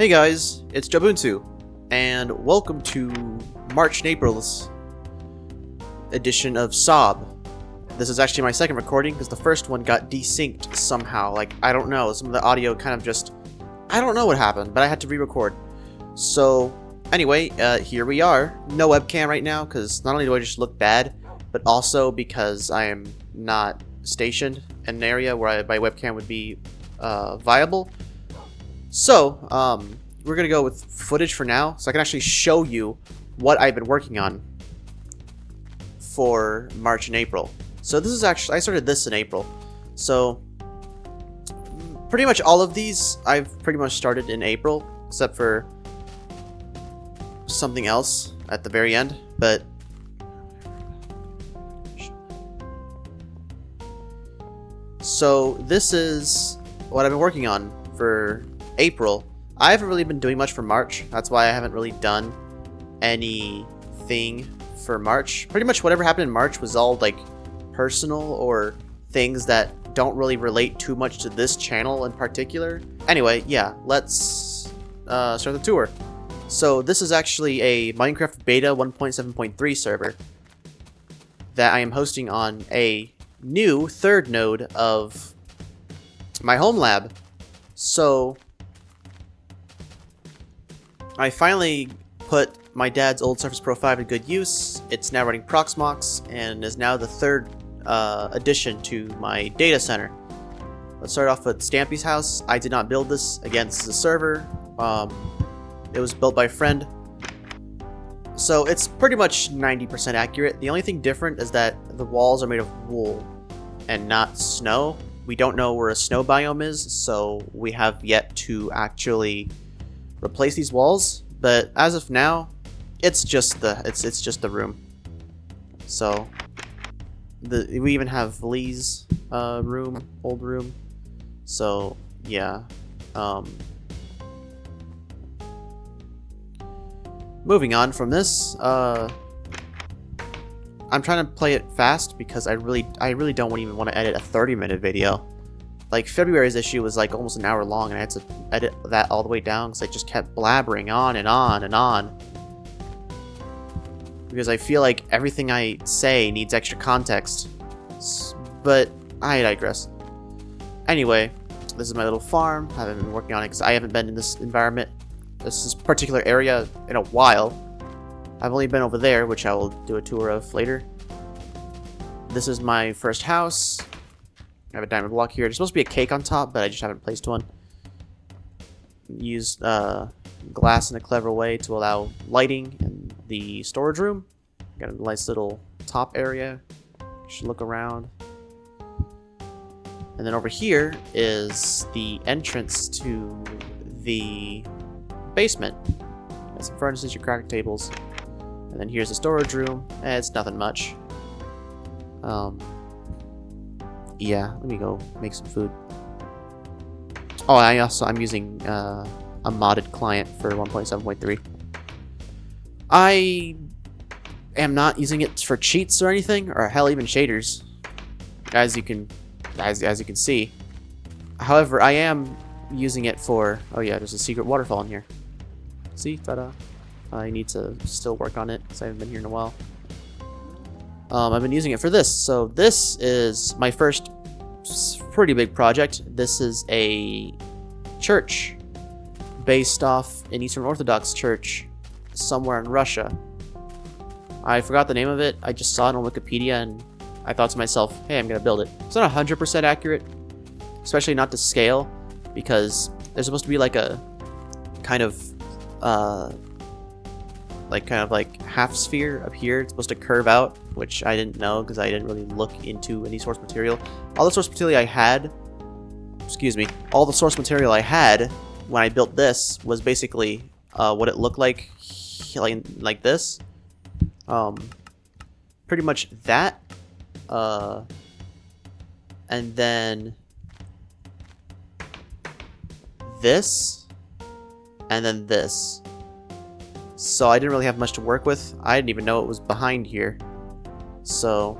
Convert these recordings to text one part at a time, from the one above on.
Hey guys, it's Buntu, and welcome to March and April's edition of Sob. This is actually my second recording because the first one got desynced somehow. I don't know, some of the audio kind of just... I don't know what happened, but I had to re-record. So, anyway, here we are. No webcam right now because not only do I just look bad, but also because I am not stationed in an area where my webcam would be viable. So, we're going to go with footage for now, so I can actually show you what I've been working on for March and April. So this is actually, I started this in April. So, pretty much all of these I've pretty much started in April, except for something else at the very end, but... So, this is what I've been working on for April. I haven't really been doing much for March. That's why I haven't really done anything for March. Pretty much whatever happened in March was all like personal or things that don't really relate too much to this channel in particular. Anyway, yeah, let's start the tour. So this is actually a Minecraft Beta 1.7.3 server that I am hosting on a new third node of my home lab. So I finally put my dad's old Surface Pro 5 to good use. It's now running Proxmox and is now the third addition to my data center. Let's start off with Stampy's house. I did not build this. Again, this is a server. It was built by a friend. So it's pretty much 90% accurate. The only thing different is that the walls are made of wool and not snow. We don't know where a snow biome is, so we have yet to actually replace these walls. But as of now, it's just the room. So we even have Lee's room, old room. So yeah. Moving on from this, I'm trying to play it fast because I really don't even want to edit a 30-minute video. Like, February's issue was like almost an hour long, and I had to edit that all the way down because I just kept blabbering on and on and on. Because I feel like everything I say needs extra context. But I digress. Anyway, this is my little farm. I haven't been working on it because I haven't been in this environment, this particular area, in a while. I've only been over there, which I will do a tour of later. This is my first house. I have a diamond block here. There's supposed to be a cake on top, but I just haven't placed one. Used glass in a clever way to allow lighting in the storage room. Got a nice little top area. You should look around. And then over here is the entrance to the basement. Got some furnaces, your craft tables. And then here's the storage room. It's nothing much. Yeah, let me go make some food. Oh, I'm using a modded client for 1.7.3. I am not using it for cheats or anything, or hell, even shaders, as you can see. However, I am using it for... Oh yeah, there's a secret waterfall in here. See, ta-da! I need to still work on it because I haven't been here in a while. I've been using it for this. So this is my first pretty big project. This is a church based off an Eastern Orthodox church somewhere in Russia. I forgot the name of it. I just saw it on Wikipedia and I thought to myself, hey, I'm going to build it. It's not 100% accurate, especially not to scale, because there's supposed to be like a kind of like half sphere up here. It's supposed to curve out, which I didn't know because I didn't really look into any source material. All the source material I had, all the source material I had when I built this was basically what it looked like this. Pretty much that. And then this, and then this. So I didn't really have much to work with. I didn't even know it was behind here. So,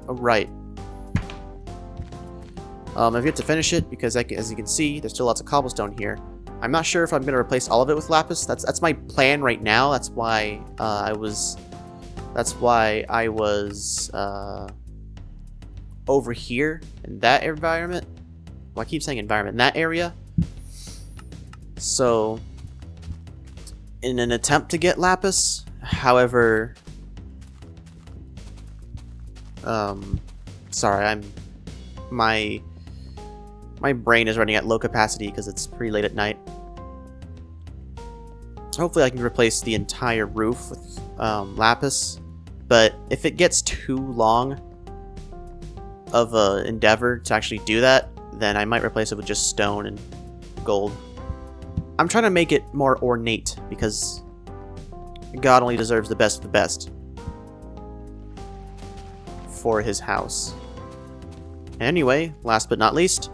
right. I've yet to finish it because, as you can see, there's still lots of cobblestone here. I'm not sure if I'm gonna replace all of it with lapis. That's my plan right now. That's why I was over here in that environment. Well, I keep saying environment, in that area. So, in an attempt to get lapis, however, sorry, my brain is running at low capacity because it's pretty late at night. Hopefully I can replace the entire roof with lapis, but if it gets too long of an endeavor to actually do that, then I might replace it with just stone and gold. I'm trying to make it more ornate because God only deserves the best of the best for his house. Anyway, last but not least,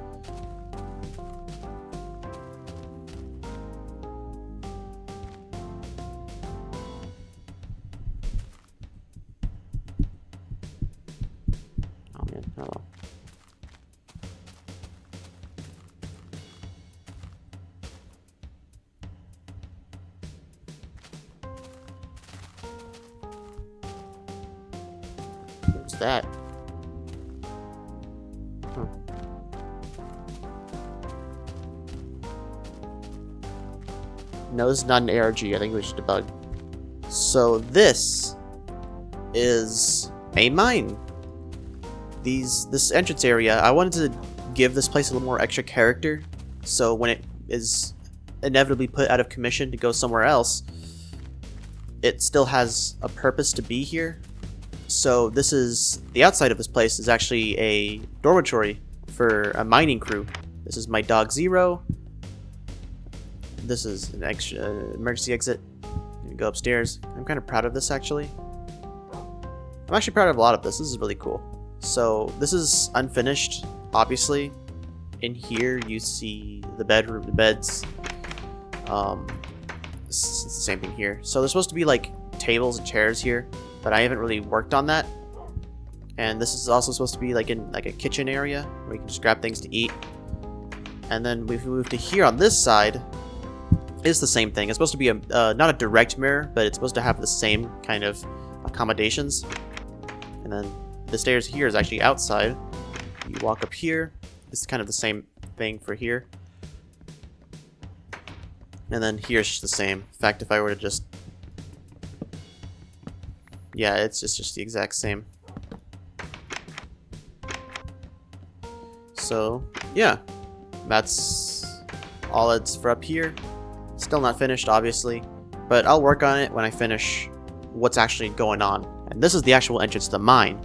oh man, hello. What's that? Huh. No, this is not an ARG. I think it was just a bug. So this is a mine. This entrance area, I wanted to give this place a little more extra character. So when it is inevitably put out of commission to go somewhere else, it still has a purpose to be here. So this is the outside of this place is actually a dormitory for a mining crew. This is my dog Zero. This is an extra emergency exit. You go upstairs. I'm kind of proud of this actually. I'm actually proud of a lot of this. This is really cool. So this is unfinished, obviously. In here you see the bedroom, the beds. It's the same thing here. So there's supposed to be like tables and chairs here, but I haven't really worked on that. And this is also supposed to be like in like a kitchen area where you can just grab things to eat. And then we've moved to here on this side. It's the same thing. It's supposed to be a not a direct mirror, but it's supposed to have the same kind of accommodations. And then the stairs here is actually outside. You walk up here. It's kind of the same thing for here. And then here's just the same. In fact, if I were to just... yeah, it's just the exact same. So, yeah. That's all it's for up here. Still not finished, obviously. But I'll work on it when I finish what's actually going on. And this is the actual entrance to the mine.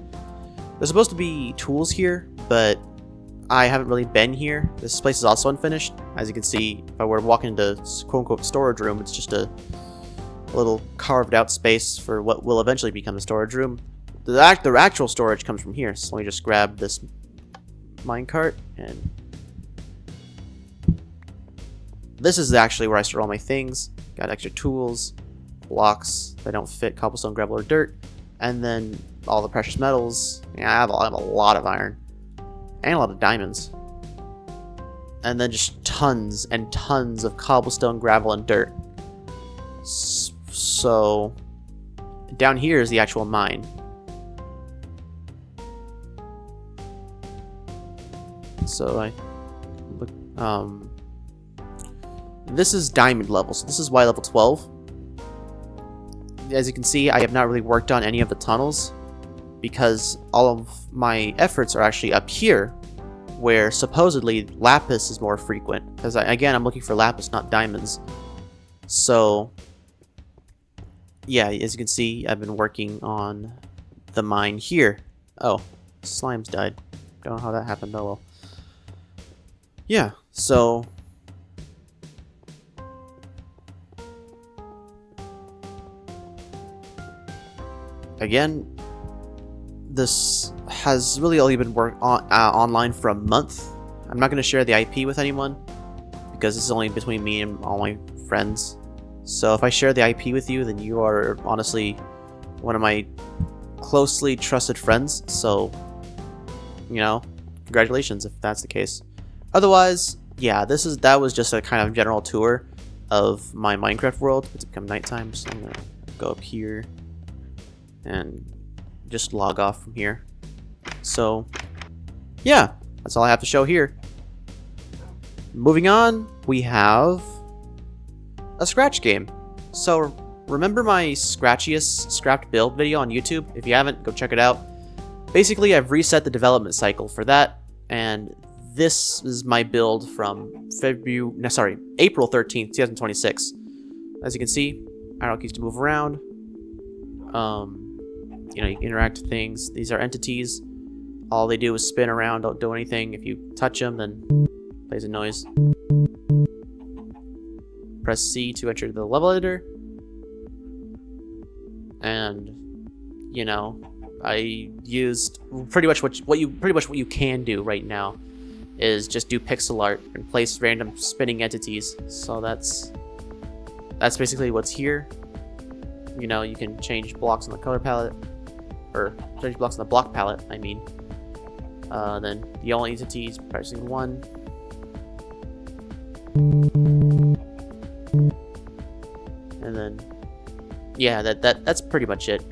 There's supposed to be tools here, but I haven't really been here. This place is also unfinished. As you can see, if I were to walk into quote-unquote storage room, it's just a little carved out space for what will eventually become a storage room. The actual storage comes from here. So let me just grab this minecart, and this is actually where I store all my things. Got extra tools, blocks that don't fit cobblestone, gravel, or dirt, and then all the precious metals. Yeah, I have a lot of iron and a lot of diamonds, and then just tons and tons of cobblestone, gravel, and dirt. So down here is the actual mine. So I look, this is diamond level, so this is Y level 12. As you can see, I have not really worked on any of the tunnels because all of my efforts are actually up here, where supposedly lapis is more frequent. Because again, I'm looking for lapis, not diamonds. So yeah, as you can see, I've been working on the mine here. Oh, slimes died. Don't know how that happened. Oh well. Yeah, so again, this has really only been worked on online for a month. I'm not going to share the IP with anyone because this is only between me and all my friends. So if I share the IP with you, then you are honestly one of my closely trusted friends. So, you know, congratulations if that's the case. Otherwise, yeah, that was just a kind of general tour of my Minecraft world. It's become nighttime, so I'm gonna go up here and just log off from here. So yeah, that's all I have to show here. Moving on, we have a Scratch game. So remember my scrapped build video on YouTube? If you haven't, go check it out. Basically, I've reset the development cycle for that, and this is my build from April 13th, 2026. As you can see, arrow keys to move around. You know, you can interact with things. These are entities. All they do is spin around, don't do anything. If you touch them, then it plays a noise. Press C to enter the level editor. And, you know, I used pretty much what you can do right now is just do pixel art and place random spinning entities. So that's basically what's here. You know, you can change blocks on the color palette, or change blocks on the block palette, I mean. Then the only entities, pressing 1. And then, yeah, that's pretty much it.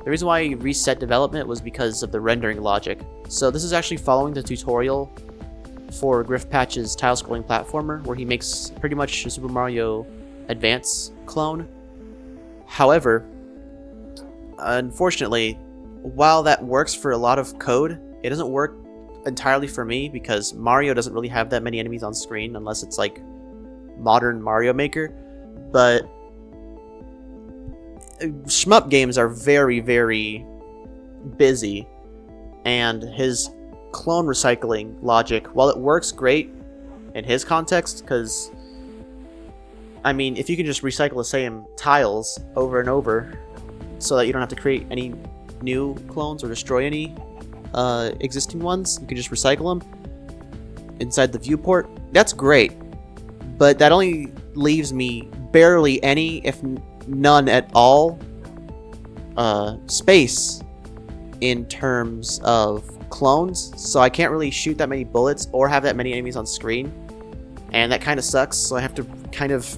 The reason why I reset development was because of the rendering logic. So this is actually following the tutorial for Griff Patch's tile-scrolling platformer, where he makes pretty much a Super Mario Advance clone. However, unfortunately, while that works for a lot of code, it doesn't work entirely for me because Mario doesn't really have that many enemies on screen unless it's like modern Mario Maker. But shmup games are very, very busy, and his clone recycling logic, while it works great in his context, because I mean, if you can just recycle the same tiles over and over so that you don't have to create any new clones or destroy any existing ones, you can just recycle them inside the viewport, that's great. But that only leaves me barely any, if none at all, space in terms of clones, so I can't really shoot that many bullets or have that many enemies on screen, and that kind of sucks. So I have to kind of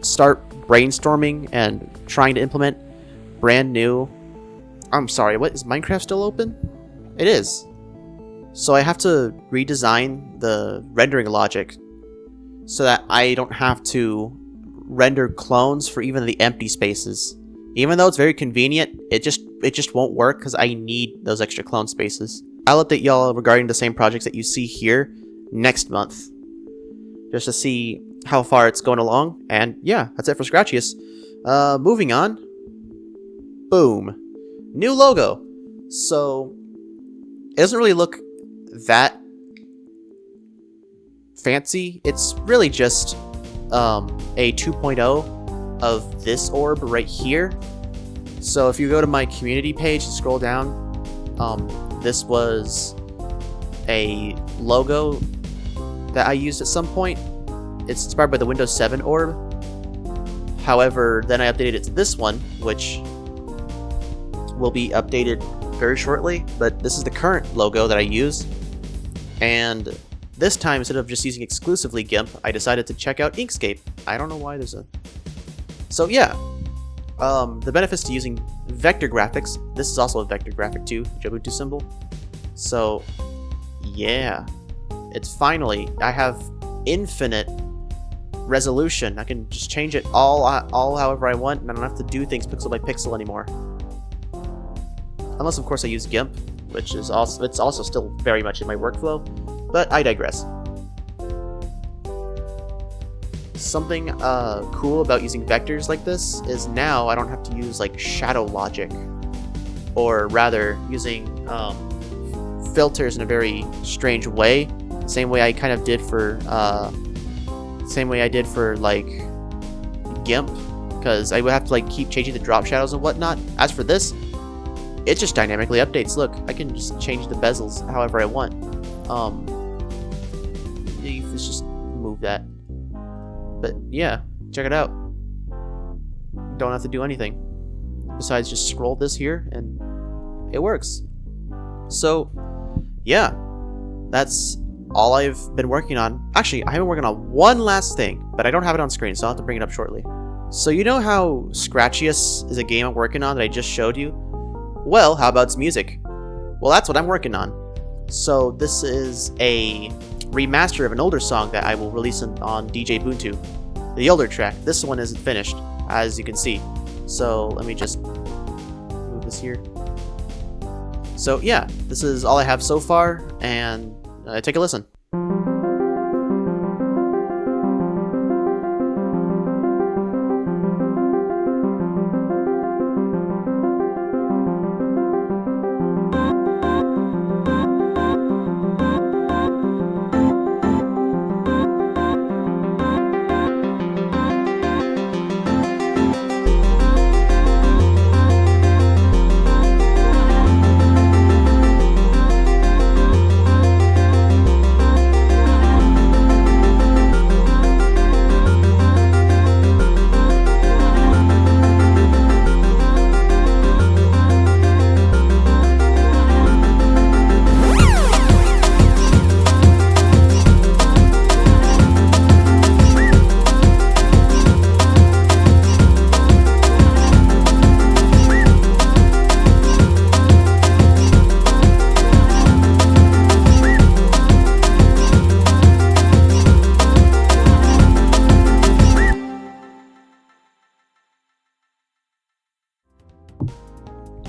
start brainstorming and trying to implement brand new. I'm sorry, what, is Minecraft still open? It is. So I have to redesign the rendering logic so that I don't have to render clones for even the empty spaces. Even though it's very convenient, it just won't work because I need those extra clone spaces. I'll update y'all regarding the same projects that you see here next month, just to see how far it's going along. And yeah, that's it for Scratchiest. Moving on. Boom. New logo. So it doesn't really look that fancy. It's really just a 2.0 of this orb right here. So if you go to my community page and scroll down, this was a logo that I used at some point. It's inspired by the Windows 7 orb. However, then I updated it to this one, which will be updated very shortly. But this is the current logo that I use. And this time, instead of just using exclusively GIMP, I decided to check out Inkscape. I don't know why there's a... So yeah, the benefits to using vector graphics. This is also a vector graphic too, Ubuntu symbol. So yeah, it's finally, I have infinite resolution. I can just change it all however I want, and I don't have to do things pixel by pixel anymore. Unless of course I use GIMP, which is also still very much in my workflow, but I digress. Something cool about using vectors like this is now I don't have to use like shadow logic, or rather using filters in a very strange way. Same way I kind of did for like GIMP, because I would have to like keep changing the drop shadows and whatnot. As for this, it just dynamically updates. Look, I can just change the bezels however I want. Let's just move that. But yeah, check it out. Don't have to do anything besides just scroll this here and it works. So yeah, that's all I've been working on. Actually, I have been working on one last thing, but I don't have it on screen, so I'll have to bring it up shortly. So you know how Scratchiest is a game I'm working on that I just showed you? Well, how about its music? Well, that's what I'm working on. So this is a remaster of an older song that I will release on DJ Buntu. The older track. This one isn't finished, as you can see. So let me just move this here. So yeah, this is all I have so far, and take a listen.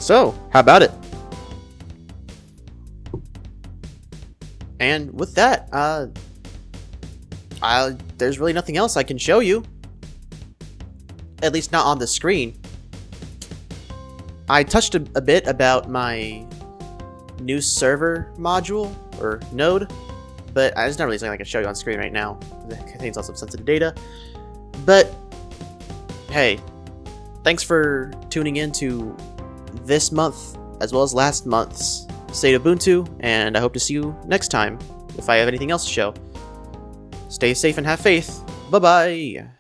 So, how about it? And with that, there's really nothing else I can show you. At least not on the screen. I touched a bit about my new server module, or node, but there's not really something I can show you on screen right now. It contains lots of sensitive data. But, hey, thanks for tuning in to this month, as well as last month's State of Buntu, and I hope to see you next time if I have anything else to show. Stay safe and have faith. Bye-bye!